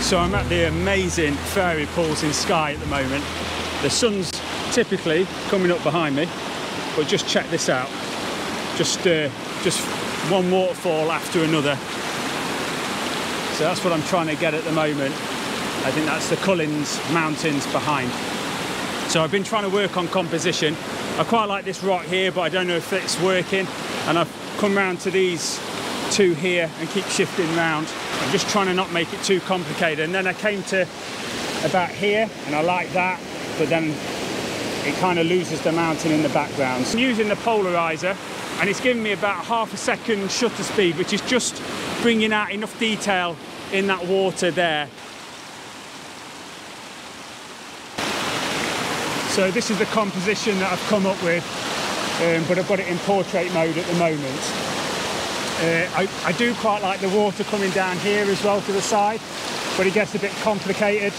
So I'm at the amazing fairy pools in Skye at the moment. The sun's typically coming up behind me, but just check this out. Just one waterfall after another. So that's what I'm trying to get at the moment. I think that's the Cullins Mountains behind. So I've been trying to work on composition. I quite like this rock here, but I don't know if it's working. And I've come round to these two here and keep shifting round. I'm just trying to not make it too complicated. And then I came to about here and I like that, but then it kind of loses the mountain in the background. So I'm using the polarizer and it's giving me about ½ a second shutter speed, which is just bringing out enough detail in that water there. So this is the composition that I've come up with, but I've got it in portrait mode at the moment. I do quite like the water coming down here as well to the side, but it gets a bit complicated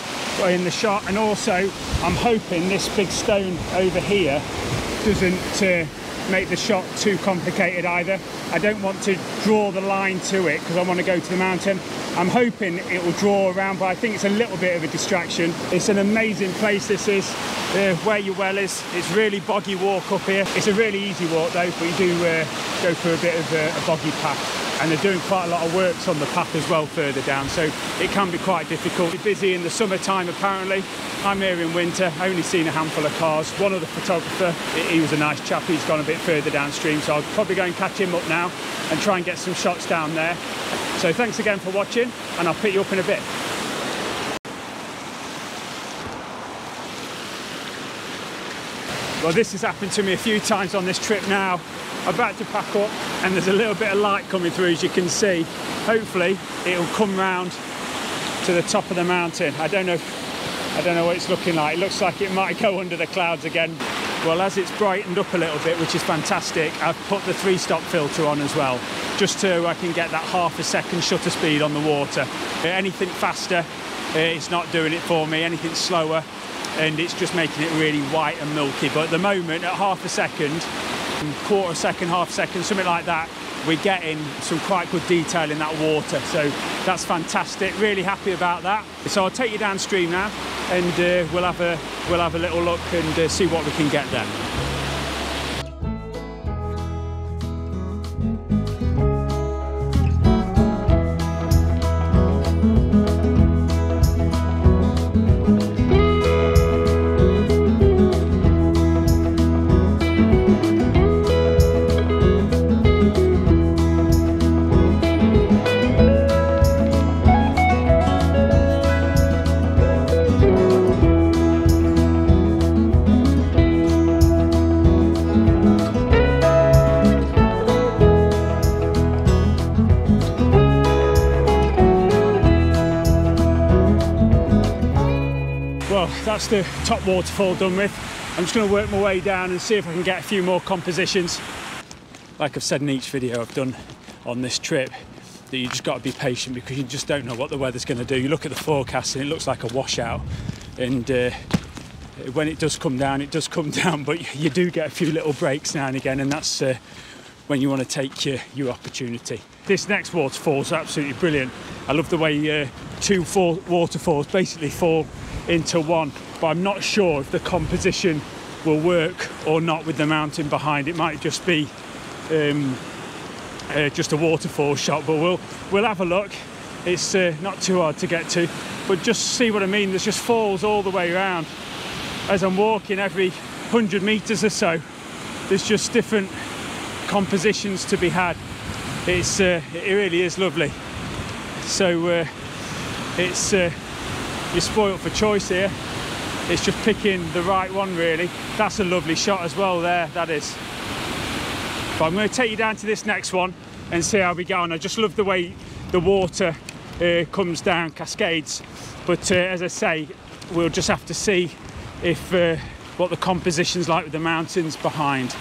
in the shot. And also I'm hoping this big stone over here doesn't make the shot too complicated either. I don't want to draw the line to it because I want to go to the mountain. I'm hoping it will draw around, but I think it's a little bit of a distraction. It's an amazing place, this is, where your well is. It's really boggy walk up here. It's a really easy walk though, but you do go through a bit of a boggy path. And they're doing quite a lot of works on the path as well further down, so it can be quite difficult. It's busy in the summertime apparently. I'm here in winter, I've only seen a handful of cars. One other photographer, he was a nice chap, he's gone a bit further downstream, so I'll probably go and catch him up now and try and get some shots down there. So thanks again for watching, and I'll pick you up in a bit. Well, this has happened to me a few times on this trip now. I'm about to pack up and there's a little bit of light coming through, as you can see. Hopefully it'll come round to the top of the mountain. I don't know what it's looking like. It looks like it might go under the clouds again. Well, as it's brightened up a little bit, which is fantastic, I've put the 3-stop filter on as well, just so I can get that ½ a second shutter speed on the water. Anything faster, it's not doing it for me. Anything slower, and it's just making it really white and milky. But at the moment, at ½ a second, ½ second, ½ second, something like that, we're getting some quite good detail in that water. So that's fantastic, really happy about that. So I'll take you downstream now and we'll have a little look and see what we can get there. That's the top waterfall done with. I'm just going to work my way down and see if I can get a few more compositions. Like I've said in each video I've done on this trip, that you just got to be patient because you just don't know what the weather's going to do. You look at the forecast and it looks like a washout, and when it does come down, it does come down, but you do get a few little breaks now and again, and that's when you want to take your opportunity. This next waterfall is absolutely brilliant. I love the way two waterfalls basically fall into one, but I'm not sure if the composition will work or not with the mountain behind. It might just be just a waterfall shot, but we'll have a look. It's not too hard to get to, but just see what I mean. There's just falls all the way around. As I'm walking, every 100 meters or so, there's just different compositions to be had. It really is lovely. So it's you're spoiled for choice here. It's just picking the right one, really. That's a lovely shot as well there, that is. But I'm going to take you down to this next one and see how we get on. I just love the way the water comes down, cascades. But as I say, we'll just have to see if what the composition's like with the mountains behind.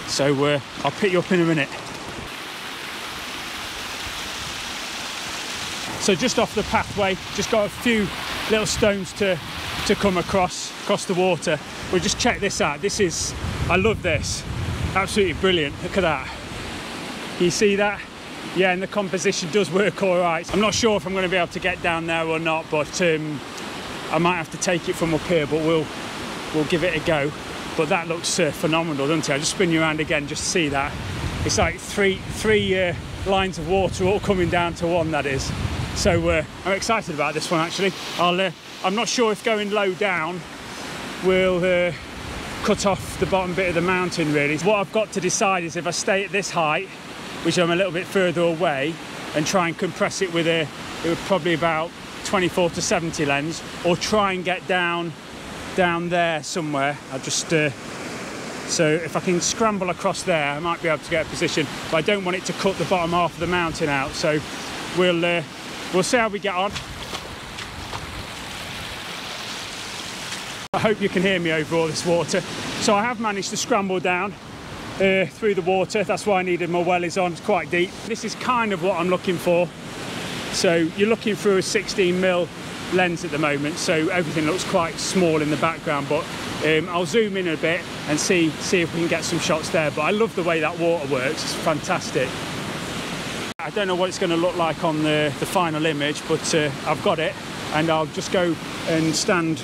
So I'll pick you up in a minute. So just off the pathway, just got a few little stones to come across the water. We'll just check this out. This is, I love this, absolutely brilliant. Look at that. Can you see that? Yeah, and the composition does work all right. I'm not sure if I'm going to be able to get down there or not, but I might have to take it from up here, but we'll give it a go. But that looks phenomenal, doesn't it? I'll just spin you around again just to see that. It's like three lines of water all coming down to one, that is. So I'm excited about this one, actually. I'm not sure if going low down will cut off the bottom bit of the mountain, really. What I've got to decide is if I stay at this height, which I'm a little bit further away, and try and compress it with probably about 24 to 70 lens, or try and get down there somewhere. I'll just so if I can scramble across there, I might be able to get a position, but I don't want it to cut the bottom half of the mountain out. So we'll see how we get on. I hope you can hear me over all this water. So I have managed to scramble down through the water. That's why I needed my wellies on. It's quite deep. This is kind of what I'm looking for. So you're looking through a 16mm lens at the moment, so everything looks quite small in the background, but I'll zoom in a bit and see if we can get some shots there. But I love the way that water works. It's fantastic. I don't know what it's going to look like on the final image, but I've got it, and I'll just go and stand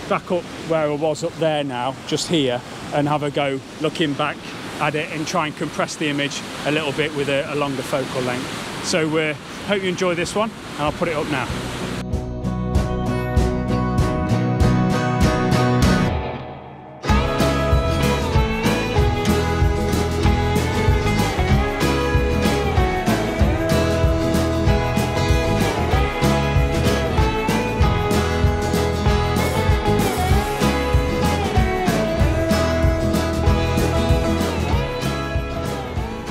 back up where I was up there now, just here, and have a go looking back at it and try and compress the image a little bit with a longer focal length. So hope you enjoy this one, and I'll put it up now.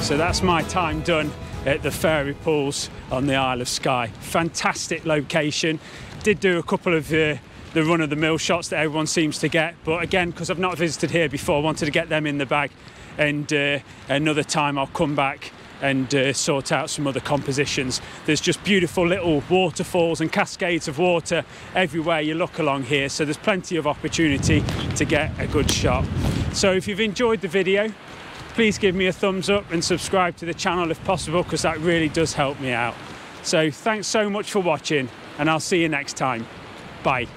So that's my time done at the fairy pools on the Isle of Skye. Fantastic location. Did do a couple of the run-of-the-mill shots that everyone seems to get, but again, because I've not visited here before, I wanted to get them in the bag, and another time I'll come back and sort out some other compositions. There's just beautiful little waterfalls and cascades of water everywhere you look along here, so there's plenty of opportunity to get a good shot. So if you've enjoyed the video, please give me a thumbs up and subscribe to the channel if possible, because that really does help me out. So thanks so much for watching, and I'll see you next time. Bye.